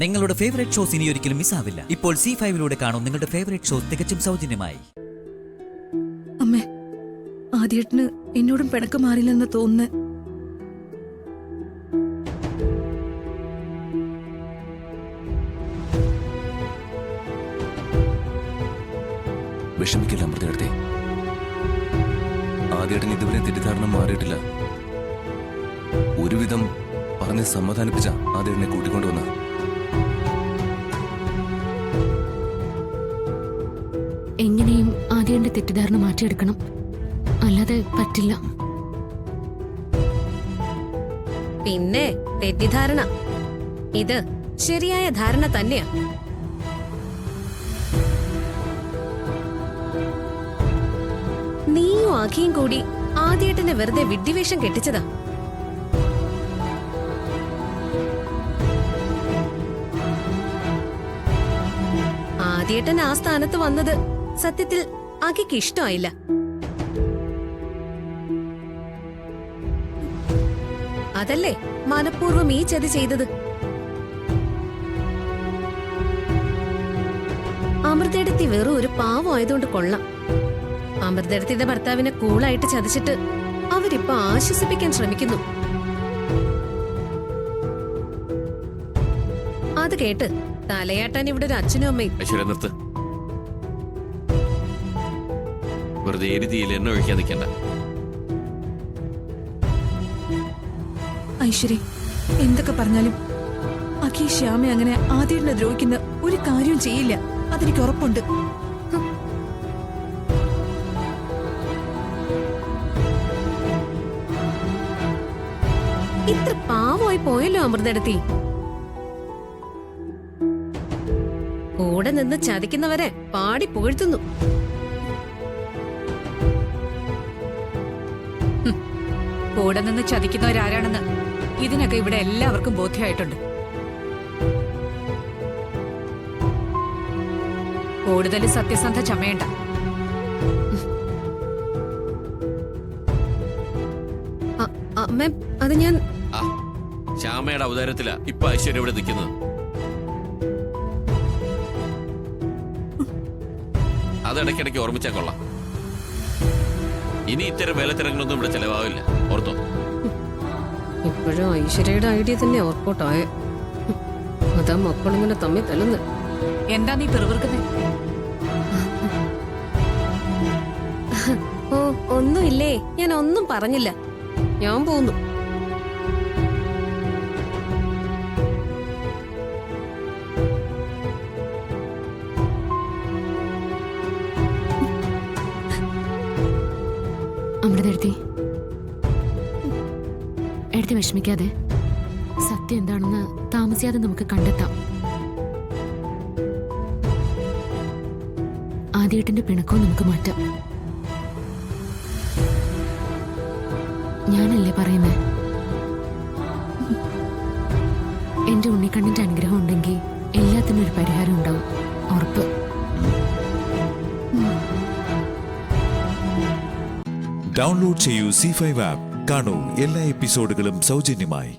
നിങ്ങളുടെ favourite shows ഇനി ഒരിക്കലും മിസ്സാവില്ല. ഇപ്പോൾ C5 കാണും നിങ്ങളുടെ ഫേവറേറ്റ് ഷോസ് തികച്ചും സൗജന്യമായി. അമ്മേ, ആദ്യേട്ടന് എന്നോടും പിണക്ക് മാറില്ലെന്ന് തോന്നുന്നു. വിഷമിക്കില്ല അമൃതയെടുത്തേ. ആദ്യേട്ടൻ ഇതുവരെ തെറ്റിദ്ധാരണ മാറിയിട്ടില്ല. ഒരുവിധം പറഞ്ഞ് സമാധാനിപ്പിച്ച ആദ്യേട്ടനെ കൂട്ടിക്കൊണ്ടുവന്ന എങ്ങനെയും ആദ്യന്റെ തെറ്റിദ്ധാരണ മാറ്റിയെടുക്കണം, അല്ലാതെ പറ്റില്ല. പിന്നെ തെറ്റിദ്ധാരണ ഇത് ശരിയായ ധാരണ തന്നെയാ. നീയും ആഖിയും കൂടി ആദ്യേട്ടനെ വെറുതെ വിഡ്ഢിവേഷം കെട്ടിച്ചതാ. ആദ്യേട്ടൻ ആ സ്ഥാനത്ത് വന്നത് സത്യത്തിൽ ആഖിക്ക് ഇഷ്ടമായില്ല. അതല്ലേ മനഃപൂർവ്വം ഈ ചതി ചെയ്തത്. അമൃതേടത്തി വെറും ഒരു പാവം ആയതുകൊണ്ട് കൊള്ളാം. അമൃതേടത്തിയുടെ ഭർത്താവിനെ കൂളായിട്ട് ചതിച്ചിട്ട് അവരിപ്പോ ആശ്വസിപ്പിക്കാൻ ശ്രമിക്കുന്നു. അത് കേട്ട് തലയാട്ടാൻ ഇവിടെ ഒരു അച്ഛനും അമ്മയും. നിർത്ത്, വെറുതെ എരുതിയിൽ എണ്ണ ഒഴിക്കാൻ നിൽക്കണ്ട. ഐശ്വര്യ, എന്തൊക്കെ പറഞ്ഞാലും അഖി ശ്യാമെ അങ്ങനെ ആദ്യേട്ടനെ ദ്രോഹിക്കുന്ന ഒരു കാര്യവും ചെയ്യില്ല, അതെനിക്ക് ഉറപ്പുണ്ട്. ഇത്ര പാവമായി പോയല്ലോ അമൃതേടത്തി. കൂടെ നിന്ന് ചതിക്കുന്നവരെ പാടി പുകഴ്ത്തുന്നു. കൂടെ നിന്ന് ചതിക്കുന്നവരാരാണെന്ന് ഇതിനൊക്കെ ഇവിടെ എല്ലാവർക്കും ബോധ്യമായിട്ടുണ്ട്. കൂടുതൽ സത്യസന്ധ ചമയണ്ട. അമ്മ, അത് ഞാൻ ശ്യാമയുടെ അവതാരത്തിലാ ഇപ്പൊ ഐശ്വര്യ ഇവിടെ നിൽക്കുന്നത്. അതിടയ്ക്കിടയ്ക്ക് ഓർമ്മിച്ചാ കൊള്ളാം. ഇനി ഇത്തരം വേലത്തിരങ്ങളൊന്നും ഇവിടെ ചെലവാവില്ല, ഓർത്തോ. ഇപ്പോഴും ഐശ്വര്യയുടെ ഐഡിയ തന്നെ ഓർക്കോട്ടായ. അതാ മക്കളിങ്ങനെ തമ്മിൽ തല്ലുന്നു. എന്താ നീ പിറുപിറുക്കുന്നേ? ഓ, ഒന്നുമില്ലേ, ഞാൻ ഒന്നും പറഞ്ഞില്ല. ഞാൻ പോന്നു. അമൃതെടുത്തി, എടുത്ത് വിഷമിക്കാതെ. സത്യം എന്താണെന്ന് താമസിയാതെ നമുക്ക് കണ്ടെത്താം. ആദ്യേട്ടന്റെ പിണക്കവും നമുക്ക് മാറ്റാം. ഞാനല്ലേ പറയുന്നേ, എന്റെ ഉണ്ണിക്കണ്ണിന്റെ അനുഗ്രഹം ഉണ്ടെങ്കിൽ എല്ലാത്തിനും ഒരു പരിഹാരം ഉണ്ടാവും, ഉറപ്പ്. ഡൗൺലോഡ് ചെയ്യൂ C5 ആപ്പ്. കാണൂ എല്ലാ എപ്പിസോഡുകളും സൗജന്യമായി.